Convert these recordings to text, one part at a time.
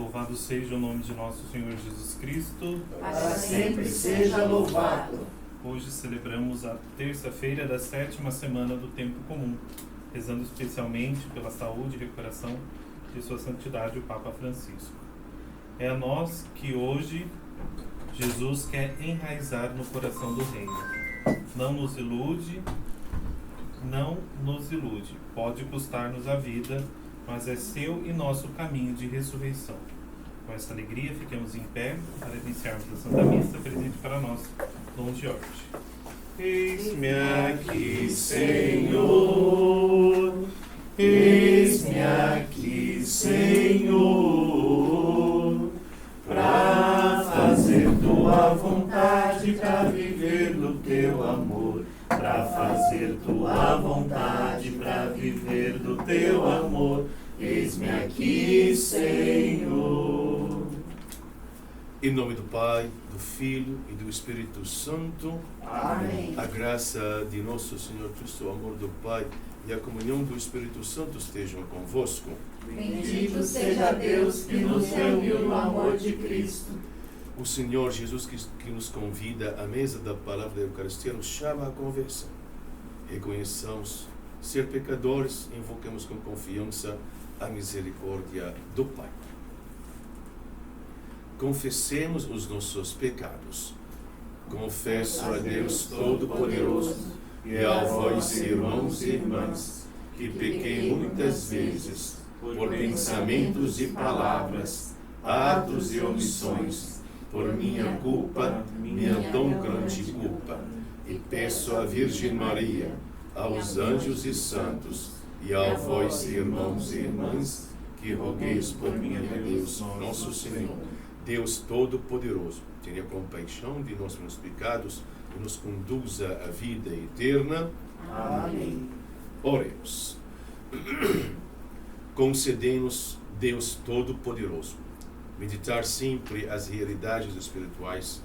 Louvado seja o nome de nosso Senhor Jesus Cristo. Para sempre seja louvado. Hoje celebramos a terça-feira da 7ª semana do Tempo Comum, rezando especialmente pela saúde e recuperação de Sua Santidade, o Papa Francisco. É a nós que hoje Jesus quer enraizar no coração do Reino. Não nos ilude, pode custar-nos a vida, mas é seu e nosso caminho de ressurreição. Com essa alegria, fiquemos em pé para iniciarmos a Santa Missa, presente para nós, Dom Jorge. Eis-me aqui, Senhor, eis-me aqui, Senhor, para fazer tua vontade, para viver no teu amor, para fazer tua vontade, para viver do teu amor. Eis-me aqui, Senhor. Em nome do Pai, do Filho e do Espírito Santo. Amém. A graça de nosso Senhor Cristo, o amor do Pai e a comunhão do Espírito Santo estejam convosco. Bendito seja Deus que nos reuniu no amor de Cristo. O Senhor Jesus que nos convida à mesa da palavra da Eucaristia nos chama à conversão. Reconheçamos ser pecadores, invoquemos com confiança a misericórdia do Pai. Confessemos os nossos pecados. Confesso a Deus Todo-Poderoso e a vós, irmãos e irmãs, que pequei muitas vezes, por pensamentos e palavras, atos e omissões, por minha culpa, minha tão grande culpa. E peço à Virgem Maria, aos anjos e santos, e a vós, irmãos e irmãs, que rogueis por mim a Deus, nosso Senhor, Deus Todo-Poderoso, tenha compaixão de nossos pecados e nos conduza à vida eterna. Amém. Oremos. Concedei-nos, Deus Todo-Poderoso, meditar sempre as realidades espirituais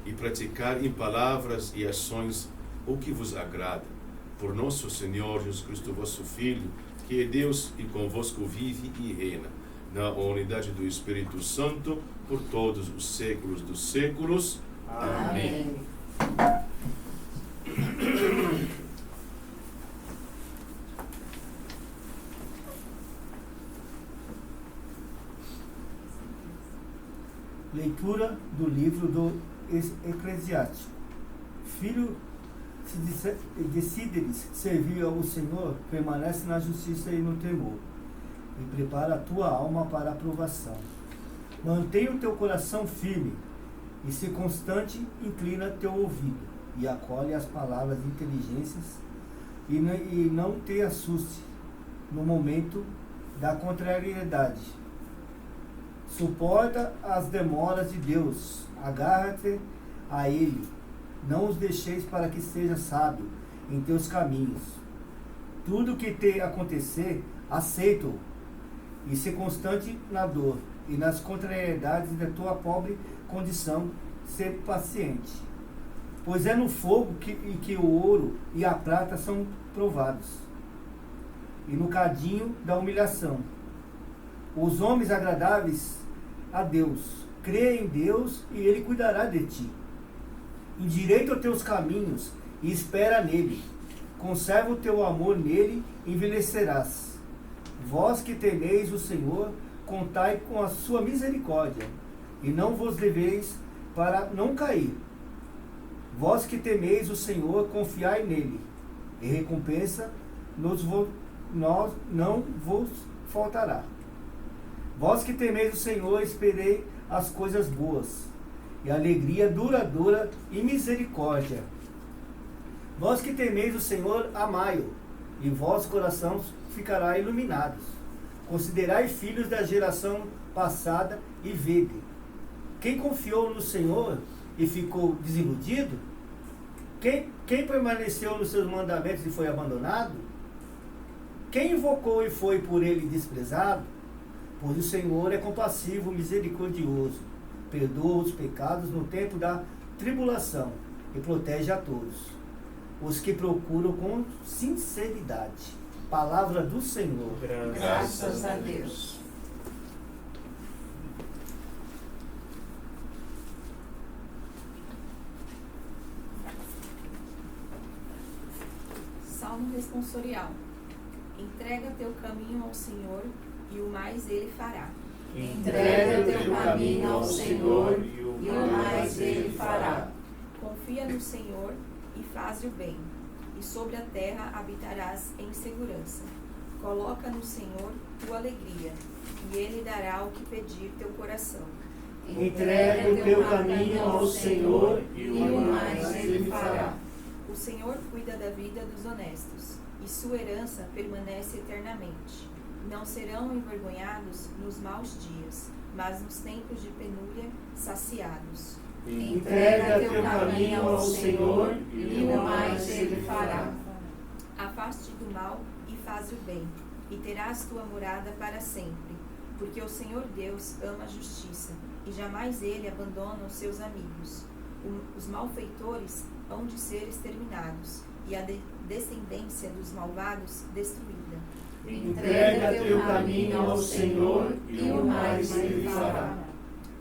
e praticar em palavras e ações o que vos agrada. Por nosso Senhor Jesus Cristo, vosso Filho, que é Deus e convosco vive e reina, na unidade do Espírito Santo, por todos os séculos dos séculos. Amém. Leitura do livro do Eclesiástico. Filho, se decides servir ao Senhor, permanece na justiça e no temor, e prepara a tua alma para a provação. Mantenha o teu coração firme, e se constante, inclina teu ouvido, e acolhe as palavras de inteligências, e não te assuste no momento da contrariedade. Suporta as demoras de Deus, agarra-te a Ele, não os deixeis para que seja sábio em teus caminhos. Tudo que te acontecer, aceita-o, e se constante na dor e nas contrariedades da tua pobre condição, ser paciente. Pois é no fogo que o ouro e a prata são provados, e no cadinho da humilhação. Os homens agradáveis a Deus, crê em Deus e Ele cuidará de ti. Endireita os teus caminhos e espera nele. Conserva o teu amor nele, envelhecerás. Vós que temeis o Senhor, contai com a sua misericórdia, e não vos deveis para não cair. Vós que temeis o Senhor, confiai nele, e recompensa não vos faltará. Vós que temeis o Senhor, esperei as coisas boas, e alegria duradoura e misericórdia. Vós que temeis o Senhor, amai-o, e vosso coração ficará iluminados. Considerai filhos da geração passada e vede. Quem confiou no Senhor e ficou desiludido? Quem permaneceu nos seus mandamentos e foi abandonado? Quem invocou e foi por ele desprezado? Pois o Senhor é compassivo, misericordioso, perdoa os pecados no tempo da tribulação e protege a todos os que procuram com sinceridade. Palavra do Senhor. Graças a Deus. responsorial. Entrega teu caminho ao Senhor e o mais Ele fará. Entrega teu caminho ao Senhor e o mais Ele fará. Confia no Senhor e faze o bem, e sobre a terra habitarás em segurança. Coloca no Senhor tua alegria, e Ele dará o que pedir teu coração. Entrega o teu caminho ao Senhor e o mais Ele fará. O Senhor cuida da vida dos honestos, e sua herança permanece eternamente. Não serão envergonhados nos maus dias, mas nos tempos de penúria saciados. Entrega teu caminho ao Senhor e o mais Ele fará. Afaste do mal e faze o bem, e terás tua morada para sempre, porque o Senhor Deus ama a justiça, e jamais Ele abandona os seus amigos. Os malfeitores hão de ser exterminados, e a descendência dos malvados destruída. Entrega teu caminho ao Senhor e o mais Ele fará.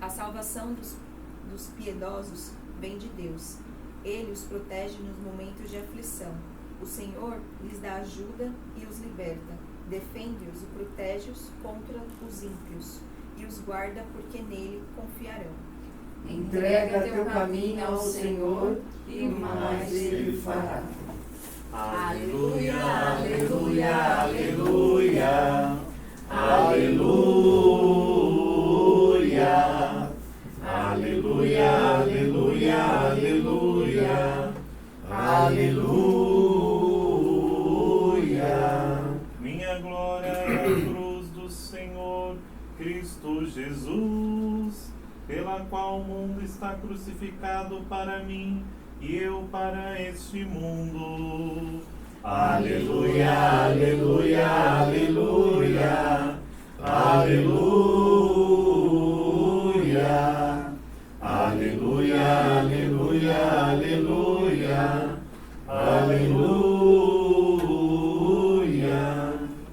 A salvação dos piedosos vem de Deus. Ele os protege nos momentos de aflição. O Senhor lhes dá ajuda e os liberta. Defende-os e protege-os contra os ímpios, e os guarda porque nele confiarão. Entrega teu caminho ao Senhor e o mais Ele fará. Aleluia, aleluia, aleluia, aleluia, aleluia, aleluia, aleluia, aleluia. Minha glória é a cruz do Senhor Cristo Jesus, pela qual o mundo está crucificado para mim e eu para este mundo. Aleluia, aleluia, aleluia, aleluia, aleluia, aleluia, aleluia, aleluia.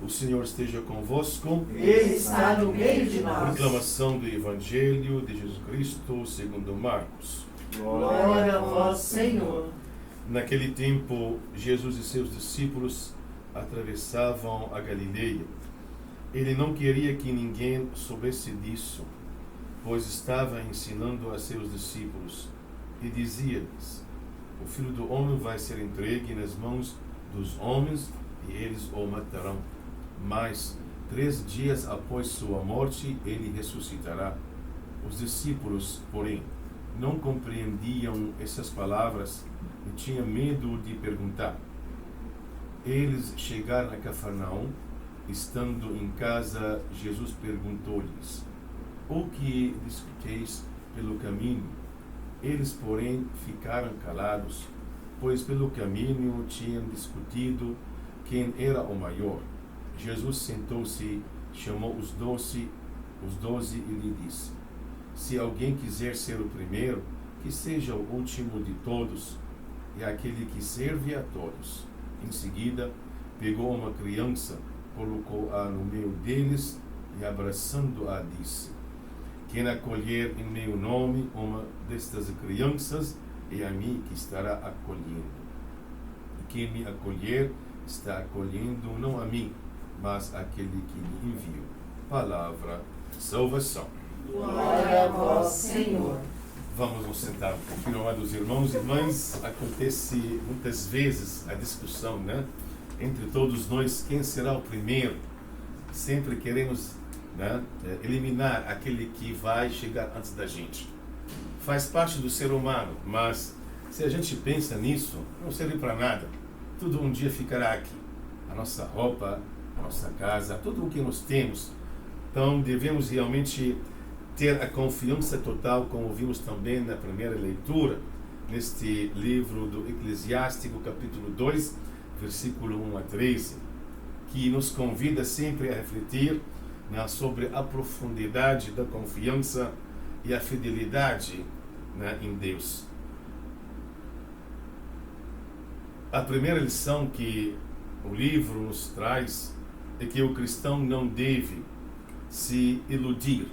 O Senhor esteja convosco. Ele está no meio de nós. Proclamação do Evangelho de Jesus Cristo segundo Marcos. Glória a vós, Senhor. Naquele tempo, Jesus e seus discípulos atravessavam a Galileia. Ele não queria que ninguém soubesse disso, pois estava ensinando a seus discípulos e dizia-lhes: o Filho do Homem vai ser entregue nas mãos dos homens e eles o matarão. Mas 3 dias após sua morte, ele ressuscitará. Os discípulos, porém, não compreendiam essas palavras e tinham medo de perguntar. Eles chegaram a Cafarnaum. Estando em casa, Jesus perguntou-lhes: o que discuteis pelo caminho? Eles, porém, ficaram calados, pois pelo caminho tinham discutido quem era o maior. Jesus sentou-se, chamou os 12 e lhe disse: se alguém quiser ser o primeiro, que seja o último de todos e aquele que serve a todos. Em seguida, pegou uma criança, colocou-a no meio deles e, abraçando-a, disse: quem acolher em meu nome uma destas crianças, é a mim que estará acolhendo. E quem me acolher, está acolhendo não a mim, mas aquele que me enviou. Palavra de salvação. Glória a vós, Senhor. Vamos nos sentar um pouquinho, amados irmãos e irmãs. Acontece muitas vezes a discussão, né? Entre todos nós, quem será o primeiro? Sempre queremos, né, eliminar aquele que vai chegar antes da gente. Faz parte do ser humano, mas se a gente pensa nisso, não serve para nada. Tudo um dia ficará aqui. A nossa roupa, a nossa casa, tudo o que nós temos. Então devemos realmente ter a confiança total, como vimos também na primeira leitura, neste livro do Eclesiástico, capítulo 2, versículo 1 a 13, que nos convida sempre a refletir, né, sobre a profundidade da confiança e a fidelidade, né, em Deus. A primeira lição que o livro nos traz é que o cristão não deve se iludir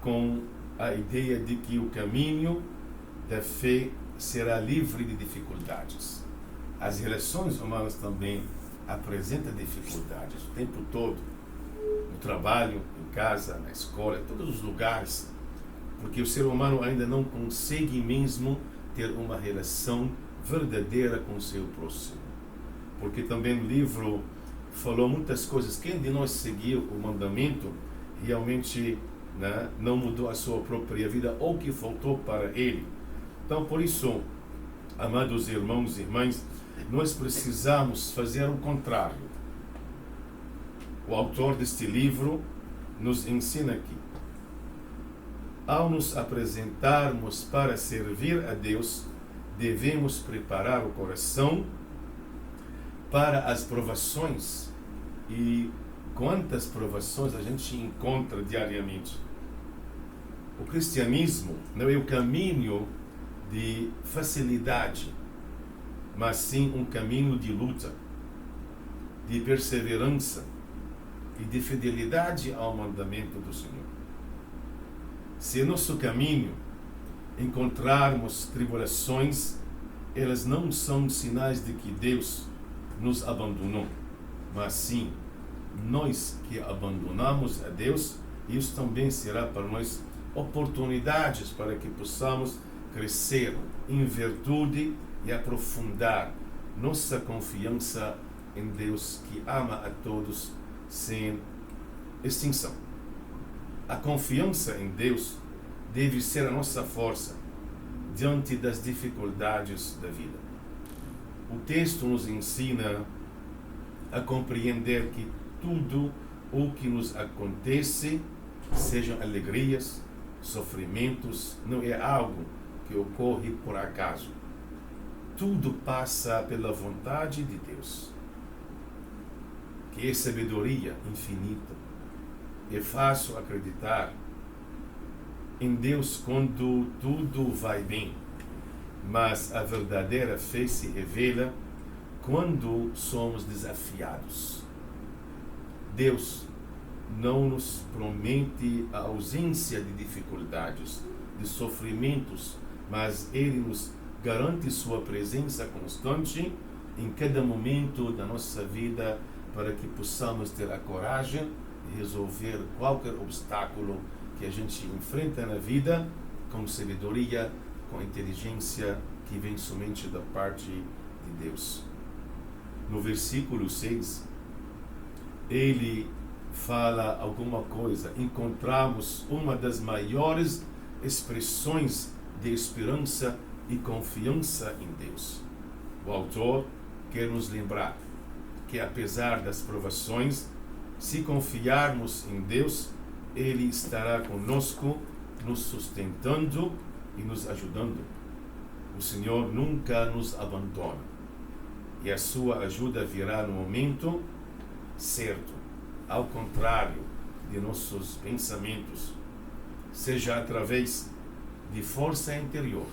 com a ideia de que o caminho da fé será livre de dificuldades. As relações humanas também apresenta dificuldades o tempo todo, no trabalho, em casa, na escola, em todos os lugares, porque o ser humano ainda não consegue mesmo ter uma relação verdadeira com o seu próximo. Porque também o livro falou muitas coisas. Quem de nós seguiu o mandamento realmente, né, não mudou a sua própria vida ou que faltou para ele. Então, por isso, amados irmãos e irmãs, nós precisamos fazer o contrário. O autor deste livro nos ensina aqui. Ao nos apresentarmos para servir a Deus, devemos preparar o coração para as provações. E quantas provações a gente encontra diariamente? O cristianismo não é o caminho de facilidade, mas sim um caminho de luta, de perseverança e de fidelidade ao mandamento do Senhor. Se em nosso caminho encontrarmos tribulações, elas não são sinais de que Deus nos abandonou, mas sim nós que abandonamos a Deus. Isso também será para nós oportunidades para que possamos crescer em virtude e aprofundar nossa confiança em Deus que ama a todos sem extinção. A confiança em Deus deve ser a nossa força diante das dificuldades da vida. O texto nos ensina a compreender que tudo o que nos acontece, sejam alegrias, sofrimentos, não é algo que ocorre por acaso. Tudo passa pela vontade de Deus, que é sabedoria infinita. É fácil acreditar em Deus quando tudo vai bem, mas a verdadeira fé se revela quando somos desafiados. Deus não nos promete a ausência de dificuldades, de sofrimentos, mas Ele nos garante sua presença constante em cada momento da nossa vida para que possamos ter a coragem de resolver qualquer obstáculo que a gente enfrenta na vida com sabedoria, com inteligência que vem somente da parte de Deus. No versículo 6, ele fala alguma coisa. Encontramos uma das maiores expressões de esperança e confiança em Deus. O autor quer nos lembrar que, apesar das provações, se confiarmos em Deus, Ele estará conosco, nos sustentando e nos ajudando. O Senhor nunca nos abandona e a sua ajuda virá no momento certo, ao contrário de nossos pensamentos, seja através de força interior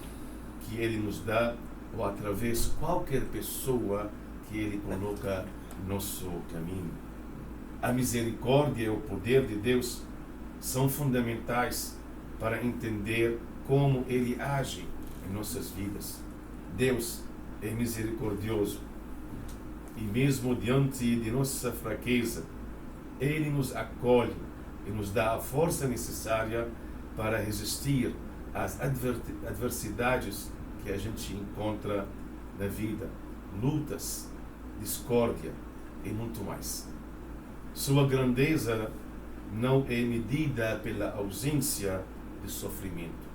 que Ele nos dá ou através de qualquer pessoa que Ele coloca no nosso caminho. A misericórdia e o poder de Deus são fundamentais para entender como Ele age em nossas vidas. Deus é misericordioso e mesmo diante de nossa fraqueza, Ele nos acolhe e nos dá a força necessária para resistir às adversidades que a gente encontra na vida, lutas, discórdia e muito mais. Sua grandeza não é medida pela ausência de sofrimento,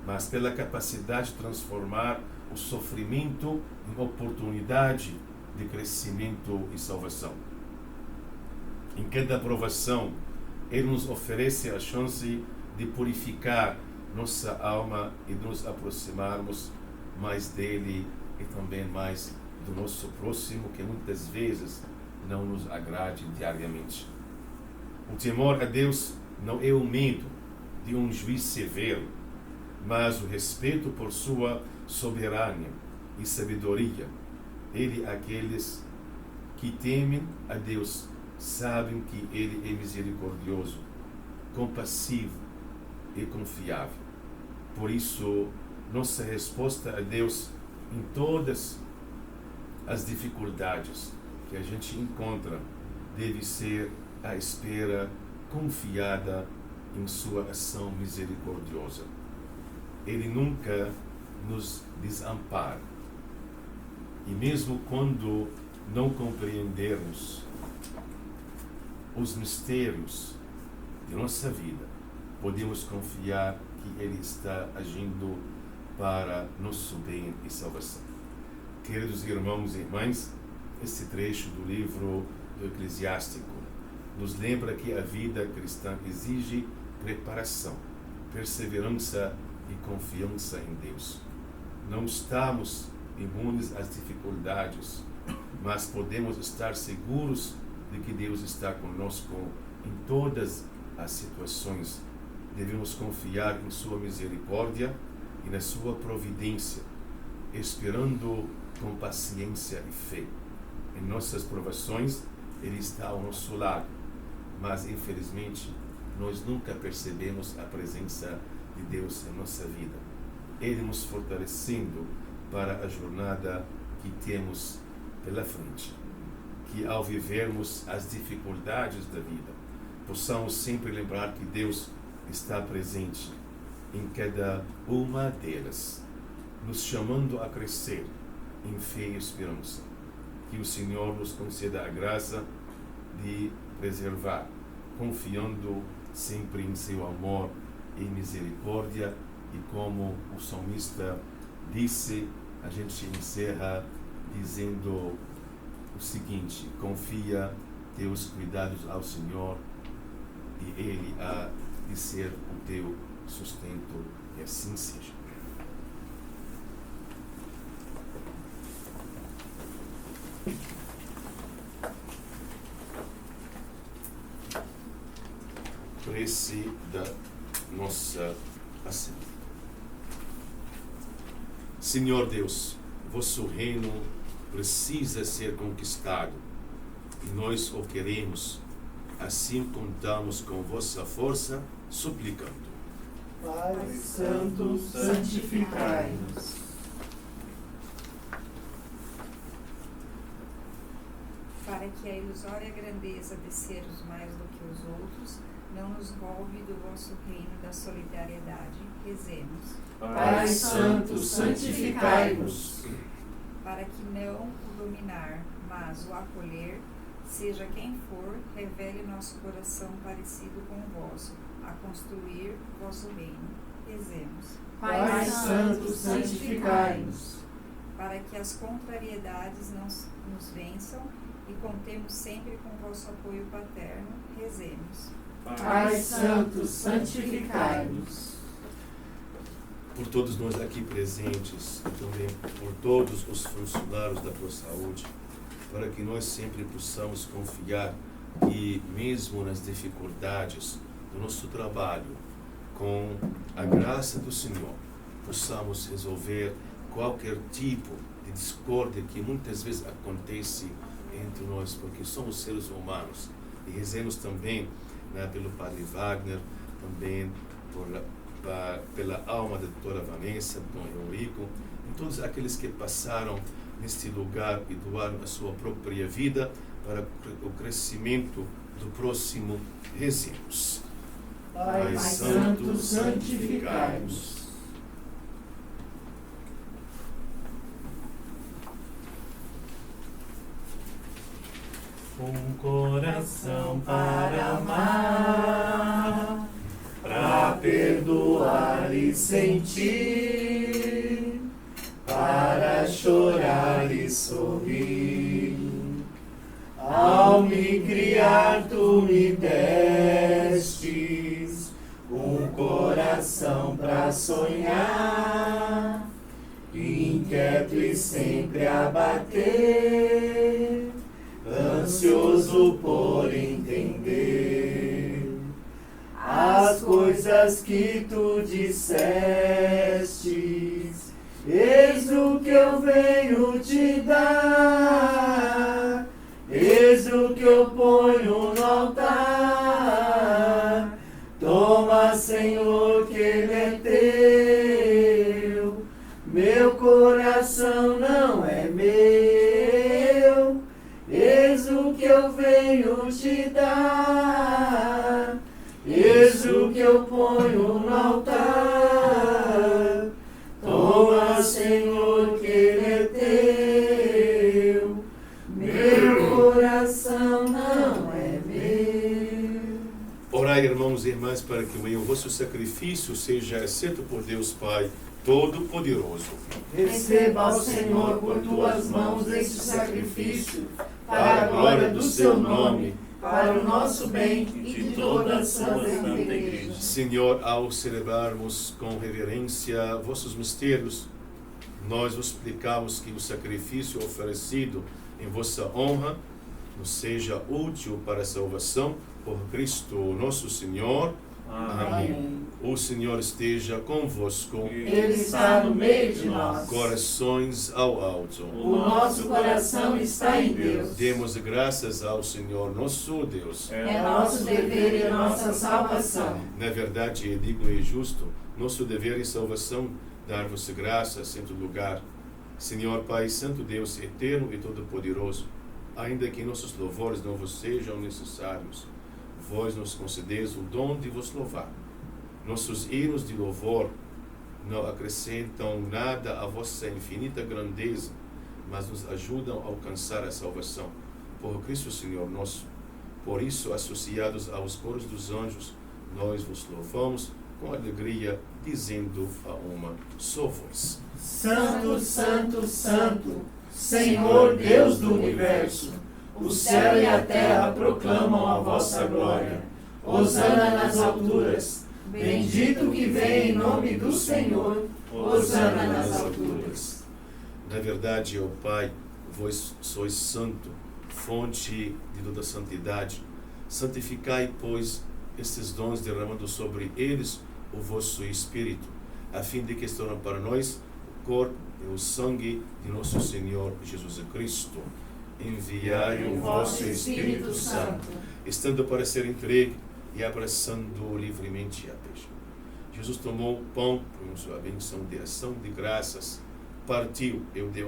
mas pela capacidade de transformar o sofrimento em oportunidade de crescimento e salvação. Em cada provação, Ele nos oferece a chance de purificar nossa alma e de nos aproximarmos mais dele e também mais do nosso próximo, que muitas vezes não nos agrade diariamente. O temor a Deus não é o medo de um juiz severo, mas o respeito por sua soberania e sabedoria. Aqueles que temem a Deus sabem que Ele é misericordioso, compassivo e confiável. Por isso, nossa resposta a Deus em todas as dificuldades que a gente encontra deve ser a espera confiada em sua ação misericordiosa. Ele nunca nos desampara. E mesmo quando não compreendermos os mistérios de nossa vida, podemos confiar que Ele está agindo para nosso bem e salvação. Queridos irmãos e irmãs, este trecho do livro do Eclesiástico nos lembra que a vida cristã exige preparação, perseverança e confiança em Deus. Não estamos imunes às dificuldades, mas podemos estar seguros de que Deus está conosco em todas as situações. Devemos confiar em sua misericórdia e na sua providência, esperando com paciência e fé. Em nossas provações, Ele está ao nosso lado, mas infelizmente nós nunca percebemos a presença de Deus em nossa vida. Ele nos fortalecendo para a jornada que temos pela frente. Que ao vivermos as dificuldades da vida, possamos sempre lembrar que Deus está presente em cada uma delas, nos chamando a crescer em fé e esperança. Que o Senhor nos conceda a graça de preservar, confiando sempre em seu amor e misericórdia. E como o salmista disse, a gente encerra dizendo o seguinte: confia teus cuidados ao Senhor e Ele há de ser o teu sustento, e assim seja. Prece da nossa Assembleia. Senhor Deus, vosso reino precisa ser conquistado e nós o queremos. Assim contamos com vossa força, suplicando. Pai Santo, santificai-nos. Para que a ilusória grandeza de seres mais do que os outros não nos roube do vosso reino da solidariedade, rezemos. Pai Santo, santificai-nos. Para que não o dominar, mas o acolher, seja quem for, revele nosso coração parecido com o vosso, a construir vosso reino, rezemos. Pai Santo, santificai-nos. Para que as contrariedades não nos vençam e contemos sempre com vosso apoio paterno, rezemos. Pai Santo, santificai-nos. Por todos nós aqui presentes e também por todos os funcionários da ProSaúde, para que nós sempre possamos confiar que mesmo nas dificuldades do nosso trabalho, com a graça do Senhor, possamos resolver qualquer tipo de discórdia que muitas vezes acontece entre nós, porque somos seres humanos. E rezemos também pelo Padre Wagner, também pela alma da doutora Vanessa, do Dom Eurico, e todos aqueles que passaram neste lugar e doaram a sua própria vida para o crescimento do próximo. Rezemos. Pai Santo, santificai-nos. Um coração para amar, Para perdoar e sentir, para chorar e sorrir. Ao me criar, tu me destes um coração para sonhar, inquieto e sempre a bater, ansioso por entender as coisas que tu dissestes. Eis o que eu venho te dar, eis o que eu ponho no altar. Toma, Senhor, que ele é teu, meu coração não é meu. ponho no altar. Toma, Senhor, que ele é teu. Meu coração não é meu. Orai, irmãos e irmãs, para que o vosso sacrifício seja aceito por Deus Pai Todo-Poderoso. Receba, ó Senhor, por tuas mãos este sacrifício, para a glória do seu nome, para o nosso bem e de toda a santa igreja. Senhor, ao celebrarmos com reverência vossos mistérios, nós vos suplicamos que o sacrifício oferecido em vossa honra nos seja útil para a salvação por Cristo nosso Senhor. Amém. O Senhor esteja convosco. Ele está no meio de nós. Corações ao alto. O nosso coração está em Deus. Demos graças ao Senhor nosso Deus. É nosso dever e nossa salvação. Na verdade, é digno e justo, nosso dever e salvação, dar-vos graças em todo lugar. Senhor Pai, Santo Deus, eterno e todo-poderoso, ainda que nossos louvores não vos sejam necessários, vós nos concedeis o dom de vos louvar. Nossos hinos de louvor não acrescentam nada à vossa infinita grandeza, mas nos ajudam a alcançar a salvação. Por Cristo Senhor nosso. Por isso, associados aos coros dos anjos, nós vos louvamos com alegria, dizendo a uma só voz: Santo, Santo, Santo, Senhor Deus do universo, o céu e a terra proclamam a vossa glória. Hosana nas alturas. Bendito que vem em nome do Senhor. Hosana nas alturas. Na verdade, ó Pai, vós sois santo, fonte de toda santidade. Santificai, pois, estes dons, derramando sobre eles o vosso Espírito, a fim de que se tornem para nós o corpo e o sangue de nosso Senhor Jesus Cristo. Enviai o vosso Espírito Santo, estando para ser entregue e abraçando livremente a peixe. Jesus tomou o pão, por sua bênção de ação de graças, partiu, eu dei